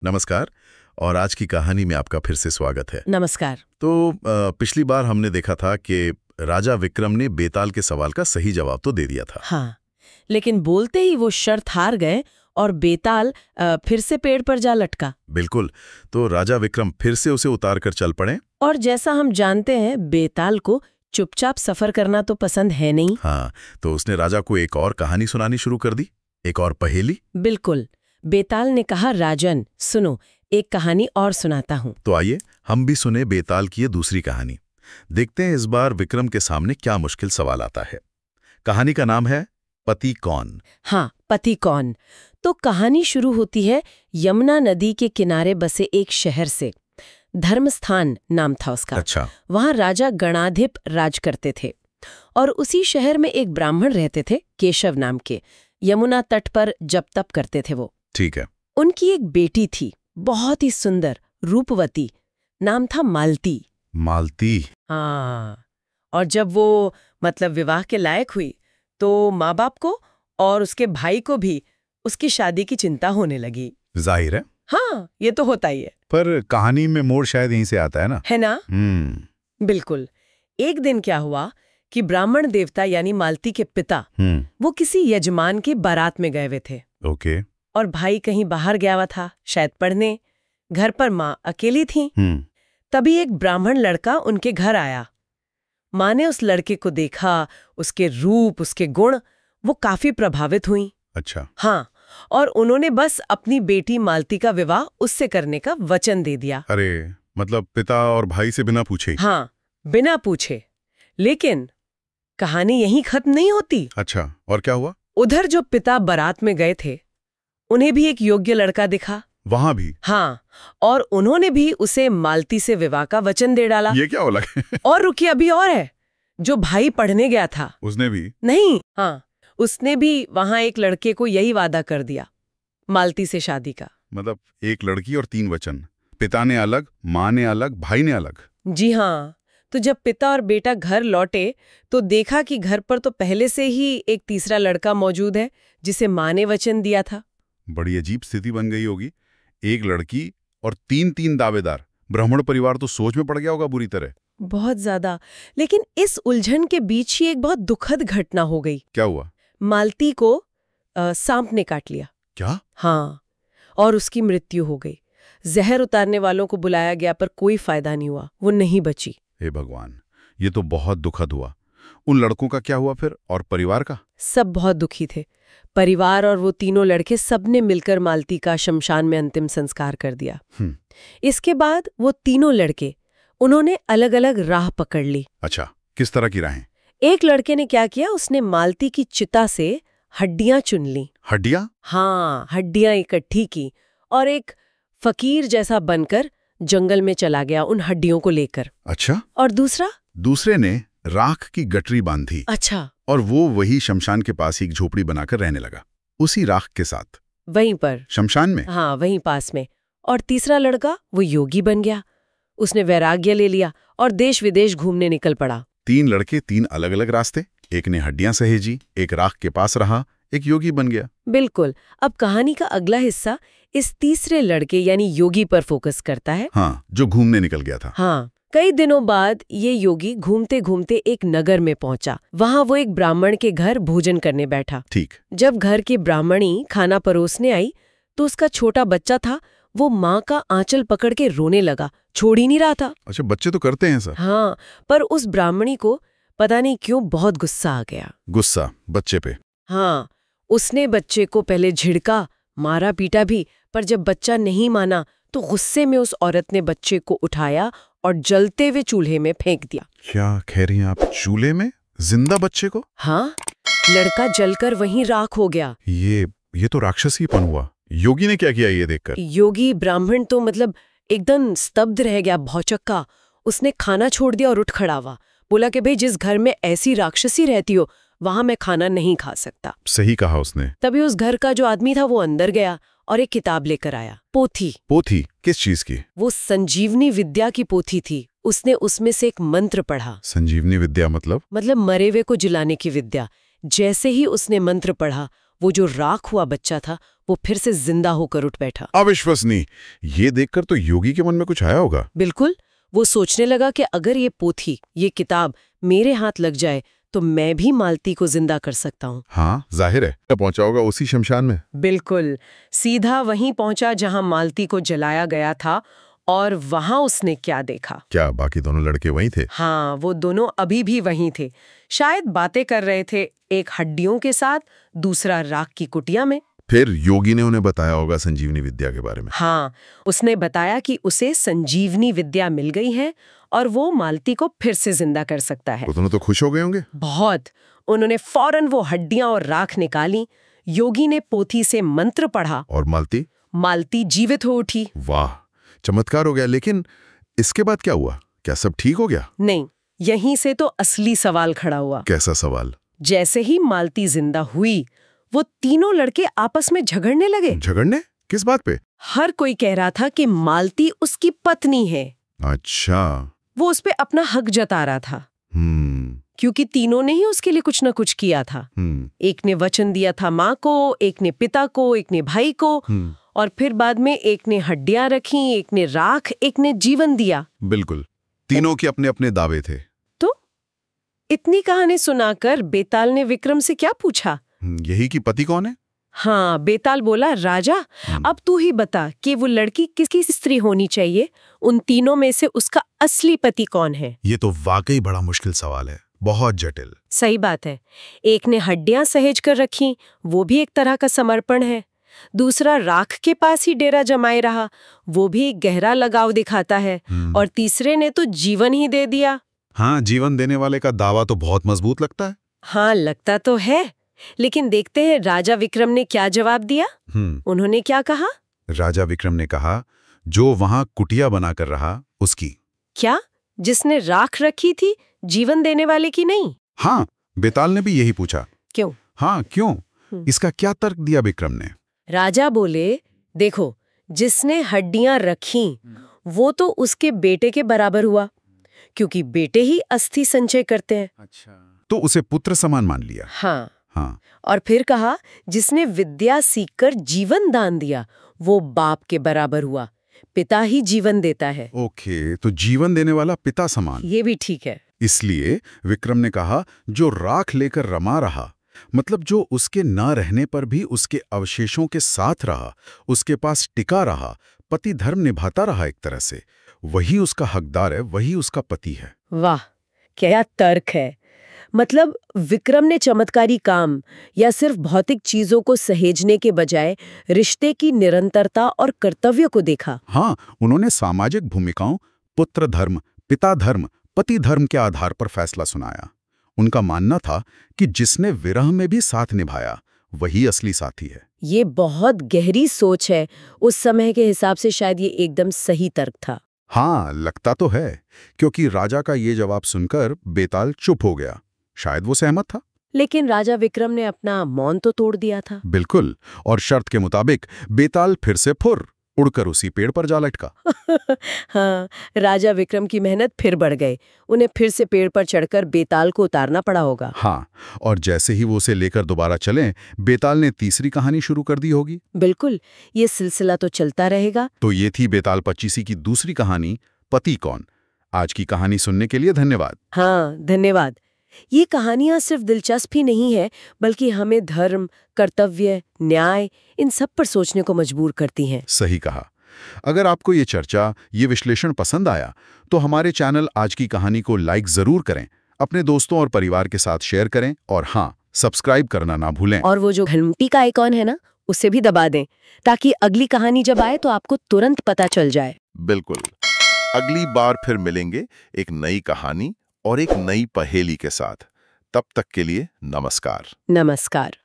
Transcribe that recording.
नमस्कार। और आज की कहानी में आपका फिर से स्वागत है। नमस्कार। तो पिछली बार हमने देखा था कि राजा विक्रम ने बेताल के सवाल का सही जवाब तो दे दिया था। हाँ, लेकिन बोलते ही वो शर्त हार गए और बेताल फिर से पेड़ पर जा लटका। बिल्कुल। तो राजा विक्रम फिर से उसे उतार कर चल पड़े। और जैसा हम जानते हैं, बेताल को चुपचाप सफर करना तो पसंद है नहीं। हाँ, तो उसने राजा को एक और कहानी सुनानी शुरू कर दी, एक और पहेली। बिल्कुल। बेताल ने कहा, राजन सुनो, एक कहानी और सुनाता हूँ। तो आइए हम भी सुने बेताल की ये दूसरी कहानी। देखते हैं इस बार विक्रम के सामने क्या मुश्किल सवाल आता है। कहानी का नाम है पति कौन। हाँ, पति कौन। तो कहानी शुरू होती है यमुना नदी के किनारे बसे एक शहर से। धर्मस्थान नाम था उसका। अच्छा। वहां राजा गणाधिप राज करते थे और उसी शहर में एक ब्राह्मण रहते थे, केशव नाम के। यमुना तट पर जप तप करते थे वो। ठीक है। उनकी एक बेटी थी, बहुत ही सुंदर, रूपवती। नाम था मालती। मालती। हाँ। और जब वो विवाह के लायक हुई तो माँ बाप को और उसके भाई को भी उसकी शादी की चिंता होने लगी। जाहिर है। हाँ, ये तो होता ही है। पर कहानी में मोड़ शायद यहीं से आता है ना। है ना? बिल्कुल। एक दिन क्या हुआ कि ब्राह्मण देवता यानी मालती के पिता वो किसी यजमान की बारात में गए हुए थे। ओके। और भाई कहीं बाहर गया हुआ था, शायद पढ़ने। घर पर माँ अकेली थी। तभी एक ब्राह्मण लड़का उनके घर आया। माँ ने उस लड़के को देखा, उसके रूप, उसके गुण, वो काफी प्रभावित हुई। अच्छा। हाँ, और उन्होंने बस अपनी बेटी मालती का विवाह उससे करने का वचन दे दिया। अरे, मतलब पिता और भाई से बिना पूछे। हाँ, बिना पूछे। लेकिन कहानी यहीं खत्म नहीं होती। अच्छा, और क्या हुआ? उधर जो पिता बारात में गए थे, उन्हें भी एक योग्य लड़का दिखा। वहां भी? हाँ, और उन्होंने भी उसे मालती से विवाह का वचन दे डाला। ये क्या हो लगा? और रुकिए, अभी और है। जो भाई पढ़ने गया था, उसने भी? नहीं, हाँ, उसने भी वहां एक लड़के को यही वादा कर दिया, मालती से शादी का। मतलब एक लड़की और 3 वचन। पिता ने अलग, माँ ने अलग, भाई ने अलग। जी हाँ। तो जब पिता और बेटा घर लौटे तो देखा कि घर पर तो पहले से ही एक तीसरा लड़का मौजूद है जिसे माँ ने वचन दिया था। बड़ी अजीब स्थिति बन गई होगी। एक लड़की और 3 दावेदार। ब्राह्मण परिवार तो सोच में पड़ गया होगा बुरी तरह। बहुत ज्यादा। लेकिन इस उलझन के बीच ही एक बहुत दुखद घटना हो गई। क्या हुआ? मालती को सांप ने काट लिया। क्या? हाँ, और उसकी मृत्यु हो गई। जहर उतारने वालों को बुलाया गया पर कोई फायदा नहीं हुआ, वो नहीं बची। हे भगवान, ये तो बहुत दुखद हुआ। उन लड़कों का क्या हुआ फिर, और परिवार का? सब बहुत दुखी थे। परिवार और वो तीनों लड़के सबने मिलकर मालती का शमशान में अंतिम संस्कार कर दिया। इसके बाद वो तीनों लड़के, उन्होंने अलग अलग राह पकड़ ली। अच्छा, किस तरह की राहें? एक लड़के ने क्या किया, उसने मालती की चिता से हड्डियां चुन ली। हड्डियां? हाँ, हड्डियां इकट्ठी की और एक फकीर जैसा बनकर जंगल में चला गया उन हड्डियों को लेकर। अच्छा। और दूसरे ने राख की गठरी बांधी। अच्छा। और वो वही शमशान के पास ही एक झोपड़ी बनाकर रहने लगा, उसी राख के साथ। वहीं पर शमशान में? हाँ, वहीं पास में। और तीसरा लड़का वो योगी बन गया। उसने वैराग्य ले लिया और देश विदेश घूमने निकल पड़ा। 3 लड़के, 3 अलग अलग रास्ते। एक ने हड्डियां सहेजी, एक राख के पास रहा, एक योगी बन गया। बिल्कुल। अब कहानी का अगला हिस्सा इस तीसरे लड़के यानी योगी पर फोकस करता है। हाँ, जो घूमने निकल गया था। हाँ, कई दिनों बाद ये योगी घूमते घूमते एक नगर में पहुंचा। वहां वो एक ब्राह्मण के घर भोजन करने बैठा। ठीक। जब घर की ब्राह्मणी खाना परोसने आई तो उसका छोटा बच्चा था, वो माँ का आंचल पकड़ के रोने लगा, छोड़ ही नहीं रहा था। अच्छा, बच्चे तो करते हैं सर। हाँ, पर उस ब्राह्मणी को पता नहीं क्यों बहुत गुस्सा आ गया। गुस्सा बच्चे पे? हाँ, उसने बच्चे को पहले झिड़का, मारा पीटा भी, पर जब बच्चा नहीं माना तो गुस्से में उस औरत ने बच्चे को उठाया और जलते हुए चूल्हे में फेंक दिया। क्या कह रही हैं आप? चूल्हे में जिंदा बच्चे को? हाँ, लड़का जलकर वहीं राख हो गया। ये तो राक्षसीपन हुआ। योगी ने क्या किया ये देखकर? योगी ब्राह्मण तो एकदम स्तब्ध रह गया, भौचक्का। उसने खाना छोड़ दिया और उठ खड़ा हुआ। बोला कि भाई, जिस घर में ऐसी राक्षसी रहती हो वहां मैं खाना नहीं खा सकता। सही कहा उसने। तभी उस घर का जो आदमी था वो अंदर गया और एक किताब लेकर आया। पोथी। किस चीज की? वो संजीवनी विद्या की पोथी थी। उसने उसमें से एक मंत्र पढ़ा। संजीवनी विद्या मतलब मरे हुए को जिलाने की विद्या। जैसे ही उसने मंत्र पढ़ा, वो जो राख हुआ बच्चा था वो फिर से जिंदा होकर उठ बैठा। अविश्वसनीय। ये देखकर तो योगी के मन में कुछ आया होगा। बिल्कुल। वो सोचने लगा कि अगर ये पोथी, ये किताब मेरे हाथ लग जाए तो मैं भी मालती को जिंदा कर सकता हूँ। हाँ, जाहिर है पहुंचा होगा उसी शमशान में। बिल्कुल, सीधा वहीं पहुंचा जहां मालती को जलाया गया था। और वहां उसने क्या देखा? क्या बाकी दोनों लड़के वहीं थे? हाँ, वो दोनों अभी भी वहीं थे। शायद बातें कर रहे थे, एक हड्डियों के साथ, दूसरा राख की कुटिया में। फिर योगी ने उन्हें बताया होगा संजीवनी विद्या के बारे में। हाँ, उसने बताया कि उसे संजीवनी विद्या मिल गई है और वो मालती को फिर से जिंदा कर सकता है। दोनों तो खुश हो गए होंगे। बहुत। उन्होंने फौरन वो हड्डियां और राख निकाली। योगी ने पोथी से मंत्र पढ़ा और मालती जीवित हो उठी। वाह, चमत्कार हो गया। लेकिन इसके बाद क्या हुआ? क्या सब ठीक हो गया? नहीं, यहीं से तो असली सवाल खड़ा हुआ। कैसा सवाल? जैसे ही मालती जिंदा हुई, वो तीनों लड़के आपस में झगड़ने लगे। झगड़ने? किस बात पे? हर कोई कह रहा था कि मालती उसकी पत्नी है। अच्छा। वो उस पे अपना हक जता रहा था। क्योंकि तीनों ने ही उसके लिए कुछ न कुछ किया था। एक ने वचन दिया था माँ को, एक ने पिता को, एक ने भाई को, और फिर बाद में एक ने हड्डियां रखी, एक ने राख, एक ने जीवन दिया। बिल्कुल, तीनों के अपने अपने दावे थे। तो इतनी कहानी सुनाकर बेताल ने विक्रम से क्या पूछा? यही कि पति कौन है? हाँ, बेताल बोला, राजा, अब तू ही बता कि वो लड़की किसकी स्त्री होनी चाहिए? उन तीनों में से उसका असली पति कौन है? ये तो वाकई बड़ा मुश्किल सवाल है, बहुत जटिल। सही बात है। एक ने हड्डियां सहेज कर रखी, वो भी एक तरह का समर्पण है। दूसरा राख के पास ही डेरा जमाए रहा, वो भी एक गहरा लगाव दिखाता है। और तीसरे ने तो जीवन ही दे दिया। हाँ, जीवन देने वाले का दावा तो बहुत मजबूत लगता है। हाँ, लगता तो है। लेकिन देखते हैं राजा विक्रम ने क्या जवाब दिया। उन्होंने क्या कहा? राजा विक्रम ने कहा, जो वहां कुटिया बनाकर रहा उसकी। क्या? जिसने राख रखी थी, जीवन देने वाले की नहीं? हाँ, बेताल ने भी यही पूछा। क्यों? हाँ, क्यों? इसका क्या तर्क दिया विक्रम ने? राजा बोले, देखो, जिसने हड्डियां रखी वो तो उसके बेटे के बराबर हुआ, क्योंकि बेटे ही अस्थि संचय करते हैं। अच्छा, तो उसे पुत्र समान मान लिया। हाँ। और फिर कहा, जिसने विद्या सीखकर जीवन दान दिया वो बाप के बराबर हुआ, पिता ही जीवन देता है। ओके, तो जीवन देने वाला पिता समान। ये भी ठीक है। इसलिए विक्रम ने कहा, जो राख लेकर रमा रहा, मतलब जो उसके ना रहने पर भी उसके अवशेषों के साथ रहा, उसके पास टिका रहा, पति धर्म निभाता रहा एक तरह से, वही उसका हकदार है, वही उसका पति है। वाह, क्या तर्क है। मतलब विक्रम ने चमत्कारी काम या सिर्फ भौतिक चीजों को सहेजने के बजाय रिश्ते की निरंतरता और कर्तव्य को देखा। हाँ, उन्होंने सामाजिक भूमिकाओं, पुत्र धर्म, पिता धर्म, पति धर्म के आधार पर फैसला सुनाया। उनका मानना था कि जिसने विरह में भी साथ निभाया वही असली साथी है। ये बहुत गहरी सोच है। उस समय के हिसाब से शायद ये एकदम सही तर्क था। हाँ, लगता तो है, क्योंकि राजा का ये जवाब सुनकर बेताल चुप हो गया। शायद वो सहमत था। लेकिन राजा विक्रम ने अपना मौन तो तोड़ दिया था। बिल्कुल, और शर्त के मुताबिक बेताल फिर से फुर उड़कर उसी पेड़ पर जा लटका। हाँ, राजा विक्रम की मेहनत फिर बढ़ गई। उन्हें फिर से पेड़ पर चढ़कर बेताल को उतारना पड़ा होगा। हाँ, और जैसे ही वो उसे लेकर दोबारा चलें, बेताल ने तीसरी कहानी शुरू कर दी होगी। बिल्कुल, ये सिलसिला तो चलता रहेगा। तो ये थी बेताल पच्चीसी की दूसरी कहानी, पति कौन। आज की कहानी सुनने के लिए धन्यवाद। हाँ, धन्यवाद। ये कहानियां सिर्फ दिलचस्प ही नहीं है, बल्कि हमें धर्म, कर्तव्य, न्याय, इन सब पर सोचने को मजबूर करती हैं। सही कहा। अगर आपको ये चर्चा, ये विश्लेषण पसंद आया, तो हमारे चैनल आज की कहानी को लाइक जरूर करें, अपने दोस्तों और परिवार के साथ शेयर करें, और हाँ, सब्सक्राइब करना ना भूलें। और वो जो घंटी का आइकॉन है ना, उसे भी दबा दें, ताकि अगली कहानी जब आए तो आपको तुरंत पता चल जाए। बिल्कुल। अगली बार फिर मिलेंगे एक नई कहानी और एक नई पहेली के साथ। तब तक के लिए नमस्कार। नमस्कार।